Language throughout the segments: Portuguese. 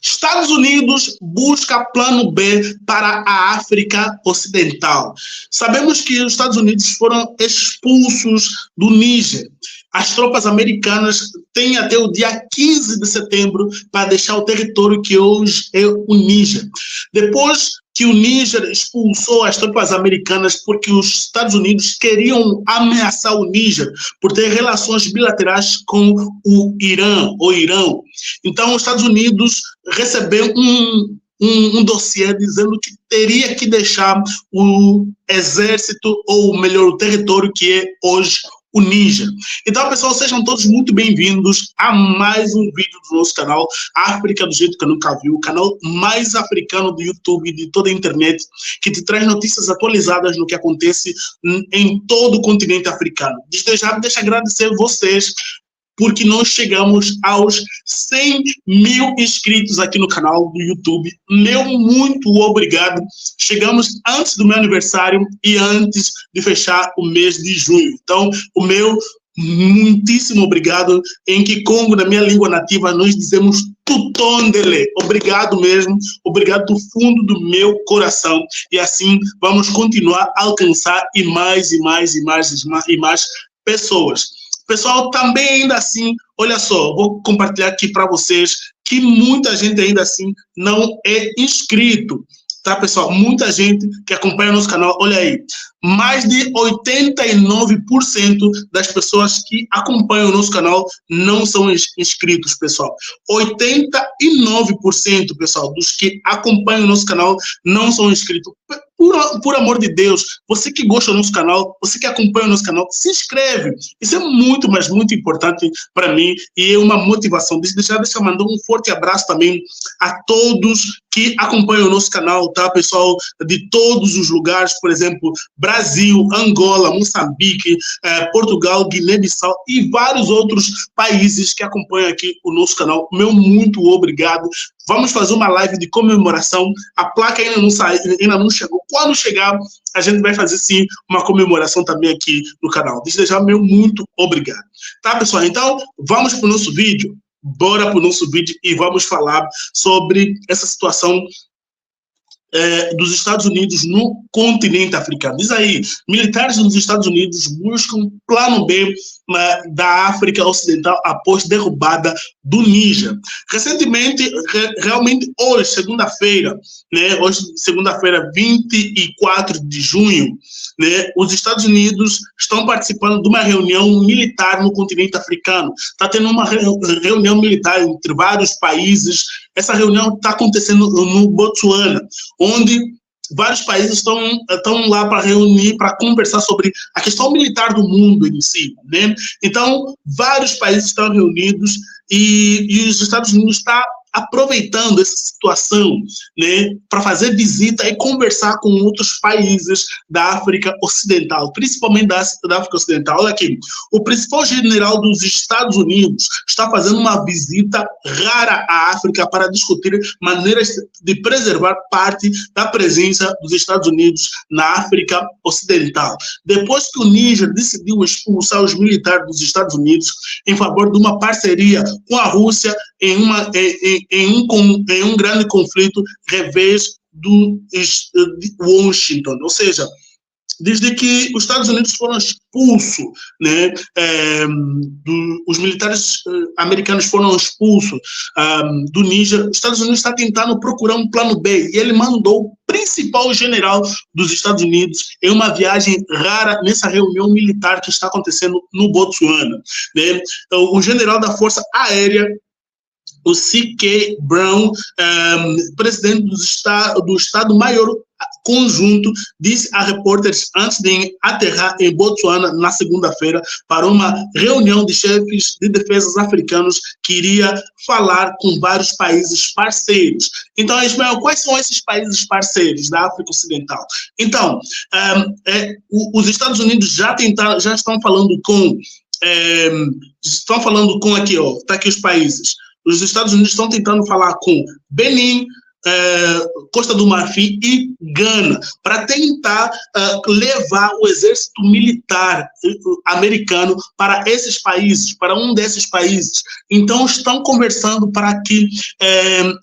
Estados Unidos busca plano B para a África Ocidental. Sabemos que os Estados Unidos foram expulsos do Níger. As tropas americanas têm até o dia 15 de setembro para deixar o território que hoje é o Níger. Depois que o Níger expulsou as tropas americanas porque os Estados Unidos queriam ameaçar o Níger por ter relações bilaterais com o Irã. Então, os Estados Unidos recebeu um dossiê dizendo que teria que deixar o exército, ou melhor, o território que é hoje o Níger. Então, pessoal, sejam todos muito bem-vindos a mais um vídeo do nosso canal África do Jeito que Nunca Viu, o canal mais africano do YouTube e de toda a internet, que te traz notícias atualizadas no que acontece em todo o continente africano. Desde já, deixa eu agradecer vocês, porque nós chegamos aos 100 mil inscritos aqui no canal do YouTube. Meu muito obrigado. Chegamos antes do meu aniversário e antes de fechar o mês de junho. Então, o meu muitíssimo obrigado. Em Kikongo, na minha língua nativa, nós dizemos tutondele. Obrigado mesmo. Obrigado do fundo do meu coração. E assim, vamos continuar a alcançar e mais pessoas. Pessoal, também ainda assim, olha só, vou compartilhar aqui para vocês que muita gente ainda assim não é inscrito, tá, pessoal? Muita gente que acompanha o nosso canal, olha aí, mais de 89% das pessoas que acompanham o nosso canal não são inscritos, pessoal. 89%, pessoal, dos que acompanham o nosso canal não são inscritos. Por amor de Deus, você que gosta do nosso canal, você que acompanha o nosso canal, se inscreve. Isso é muito, mas muito importante para mim e é uma motivação. Deixa eu mandar um forte abraço também a todos que acompanham o nosso canal, tá, pessoal? De todos os lugares, por exemplo, Brasil, Angola, Moçambique, Portugal, Guiné-Bissau e vários outros países que acompanham aqui o nosso canal. Meu muito obrigado. Vamos fazer uma live de comemoração. A placa ainda não chegou. Quando chegar, a gente vai fazer, sim, uma comemoração também aqui no canal. Desde já, meu muito obrigado. Tá, pessoal? Então, vamos para o nosso vídeo. Bora para o nosso vídeo e vamos falar sobre essa situação dos Estados Unidos no continente africano. Diz aí, militares dos Estados Unidos buscam plano B da África Ocidental após derrubada do Níger. Recentemente, realmente hoje, segunda-feira, né, hoje, segunda-feira, 24 de junho, né, os Estados Unidos estão participando de uma reunião militar no continente africano. Está tendo uma reunião militar entre vários países. Essa reunião está acontecendo no Botsuana, onde vários países estão lá para reunir, para conversar sobre a questão militar do mundo em si, né? Então, vários países estão reunidos e os Estados Unidos estão aproveitando essa situação, né, para fazer visita e conversar com outros países da África Ocidental, principalmente da África Ocidental. Olha aqui, o principal general dos Estados Unidos está fazendo uma visita rara à África para discutir maneiras de preservar parte da presença dos Estados Unidos na África Ocidental. Depois que o Níger decidiu expulsar os militares dos Estados Unidos em favor de uma parceria com a Rússia em um grande conflito revés de Washington, ou seja, desde que os Estados Unidos foram expulsos, né, os militares americanos foram expulsos do Níger, os Estados Unidos está tentando procurar um plano B e ele mandou o principal general dos Estados Unidos em uma viagem rara nessa reunião militar que está acontecendo no Botsuana, né? O general da Força Aérea, o C.K. Brown, presidente do Estado-Maior Conjunto, disse a repórteres antes de aterrar em Botsuana na segunda-feira para uma reunião de chefes de defesas africanos que iria falar com vários países parceiros. Então, Ismael, quais são esses países parceiros da África Ocidental? Então, os Estados Unidos já estão falando aqui, ó, tá aqui os países. Os Estados Unidos estão tentando falar com Benin, Costa do Marfim e Gana, para tentar levar o exército militar americano para esses países, para um desses países. Então, estão conversando para que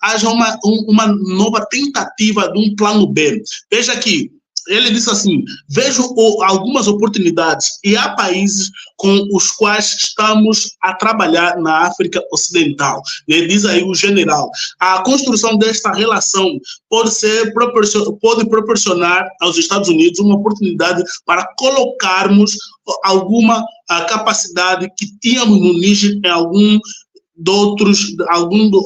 haja uma nova tentativa de um plano B. Veja aqui, ele disse assim: vejo algumas oportunidades e há países com os quais estamos a trabalhar na África Ocidental. Ele diz aí o general. A construção desta relação pode proporcionar aos Estados Unidos uma oportunidade para colocarmos alguma capacidade que tínhamos no Níger em alguns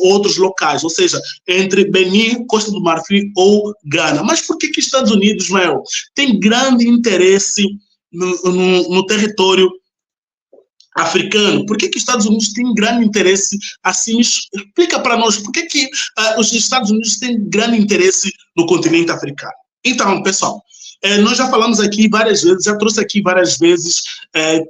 outros locais, ou seja, entre Benin, Costa do Marfim ou Gana. Mas por que os Estados Unidos, tem grande interesse no território africano? Por que os Estados Unidos têm grande interesse assim? Explica para nós, por que os Estados Unidos têm grande interesse no continente africano? Então, pessoal, nós já falamos aqui várias vezes, já trouxe aqui várias vezes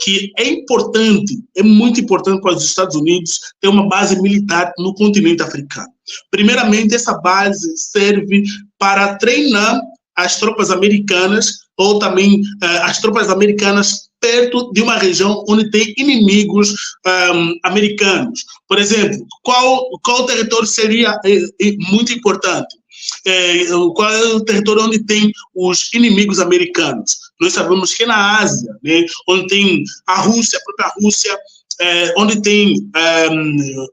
que é muito importante para os Estados Unidos ter uma base militar no continente africano. Primeiramente, essa base serve para treinar as tropas americanas ou também as tropas americanas perto de uma região onde tem inimigos americanos. Por exemplo, qual território seria muito importante? Qual é o território onde tem os inimigos americanos? Nós sabemos que é na Ásia, né, onde tem a Rússia, a própria Rússia, onde tem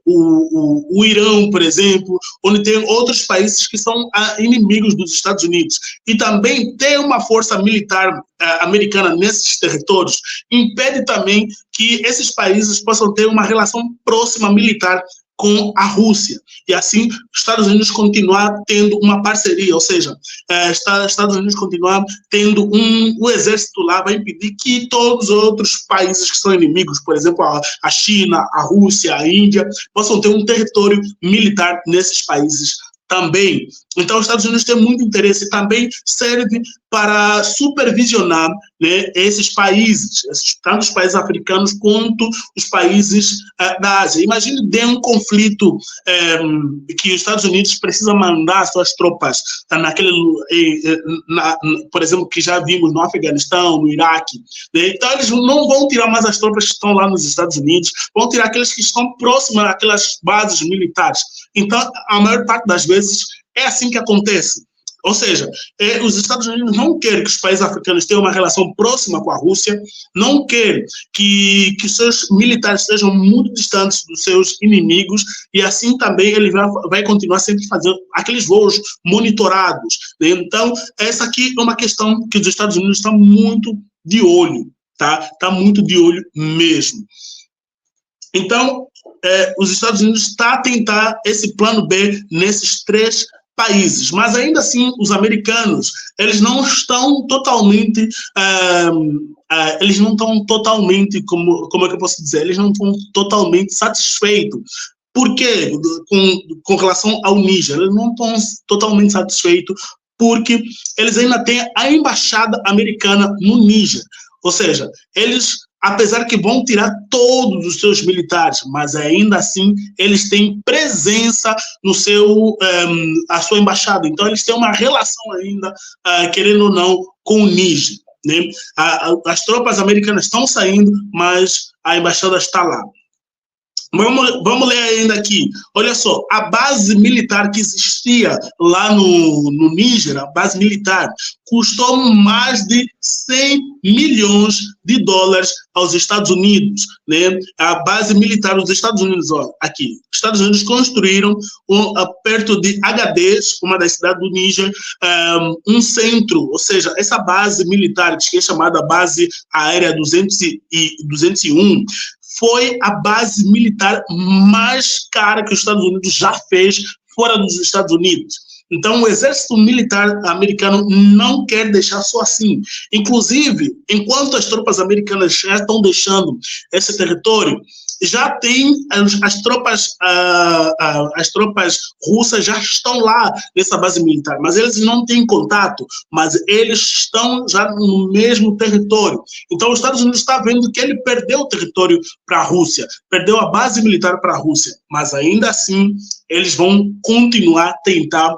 o Irã, por exemplo, onde tem outros países que são inimigos dos Estados Unidos. E também ter uma força militar americana nesses territórios impede também que esses países possam ter uma relação próxima militar com a Rússia, e assim os Estados Unidos continuar tendo uma parceria, ou seja, Estados Unidos continuar tendo um exército lá, vai impedir que todos os outros países que são inimigos, por exemplo, a China, a Rússia, a Índia, possam ter um território militar nesses países também. Então, os Estados Unidos têm muito interesse, também serve para supervisionar, né, esses países, tanto os países africanos quanto os países da Ásia. Imagine de um conflito que os Estados Unidos precisam mandar suas tropas por exemplo, que já vimos no Afeganistão, no Iraque, né? Então, eles não vão tirar mais as tropas que estão lá nos Estados Unidos, vão tirar aqueles que estão próximos àquelas bases militares. Então, a maior parte das vezes é assim que acontece. Ou seja, os Estados Unidos não querem que os países africanos tenham uma relação próxima com a Rússia, não querem que seus militares estejam muito distantes dos seus inimigos, e assim também ele vai continuar sempre fazendo aqueles voos monitorados, né? Então, essa aqui é uma questão que os Estados Unidos estão muito de olho, tá? Está muito de olho mesmo. Então, os Estados Unidos estão a tentar esse plano B nesses 3 países, mas ainda assim os americanos, eles não estão totalmente, como é que eu posso dizer, eles não estão totalmente satisfeitos. Por quê? Com relação ao Níger, eles não estão totalmente satisfeitos porque eles ainda têm a embaixada americana no Níger, ou seja, eles, apesar que vão tirar todos os seus militares, mas ainda assim eles têm presença no a sua embaixada. Então eles têm uma relação ainda, querendo ou não, com o Níger, né? As tropas americanas estão saindo, mas a embaixada está lá. Vamos ler ainda aqui. Olha só, a base militar que existia lá no Níger, a base militar, custou mais de 100 milhões de dólares aos Estados Unidos, né? A base militar dos Estados Unidos, ó, aqui. Os Estados Unidos construíram perto de Agadez, uma das cidades do Níger, um centro, ou seja, essa base militar, que é chamada Base Aérea 201, foi a base militar mais cara que os Estados Unidos já fez fora dos Estados Unidos. Então, o exército militar americano não quer deixar só assim. Inclusive, enquanto as tropas americanas já estão deixando esse território, já tem as tropas russas já estão lá nessa base militar, mas eles não têm contato, mas eles estão já no mesmo território. Então, os Estados Unidos está vendo que ele perdeu o território para a Rússia, perdeu a base militar para a Rússia, mas ainda assim eles vão continuar a tentar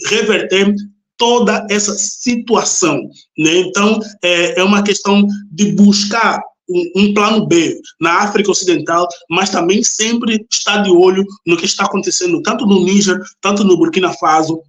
reverter toda essa situação, né? Então, é uma questão de buscar um plano B na África Ocidental, mas também sempre estar de olho no que está acontecendo, tanto no Níger, tanto no Burkina Faso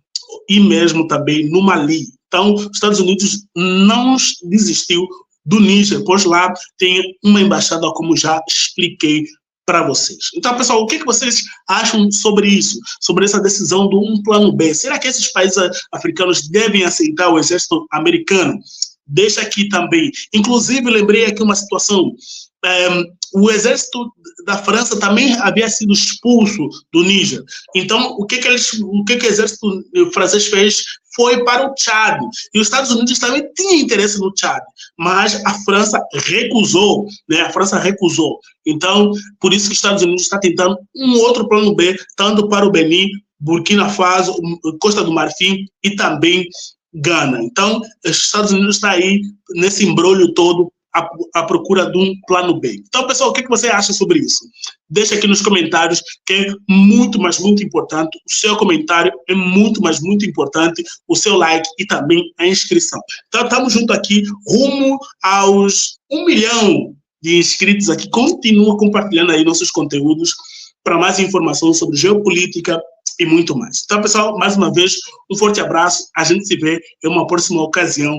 e mesmo também no Mali. Então, os Estados Unidos não desistiu do Níger, pois lá tem uma embaixada, como já expliquei para vocês. Então, pessoal, o que vocês acham sobre isso? Sobre essa decisão de um plano B? Será que esses países africanos devem aceitar o exército americano? Deixa aqui também. Inclusive, lembrei aqui uma situação. O exército da França também havia sido expulso do Níger. Então, o que o exército francês fez foi para o Tchad. E os Estados Unidos também tinham interesse no Tchad, mas a França recusou, né? A França recusou. Então, por isso que os Estados Unidos está tentando um outro plano B, tanto para o Benin, Burkina Faso, Costa do Marfim e também Gana. Então, os Estados Unidos está aí nesse embrolho todo à procura de um plano B. Então, pessoal, o que você acha sobre isso? Deixa aqui nos comentários, que é muito, mas muito importante. O seu comentário é muito, mas muito importante. O seu like e também a inscrição. Então, estamos juntos aqui, rumo aos 1 milhão de inscritos aqui. Continua compartilhando aí nossos conteúdos para mais informação sobre geopolítica e muito mais. Então, pessoal, mais uma vez, um forte abraço. A gente se vê em uma próxima ocasião.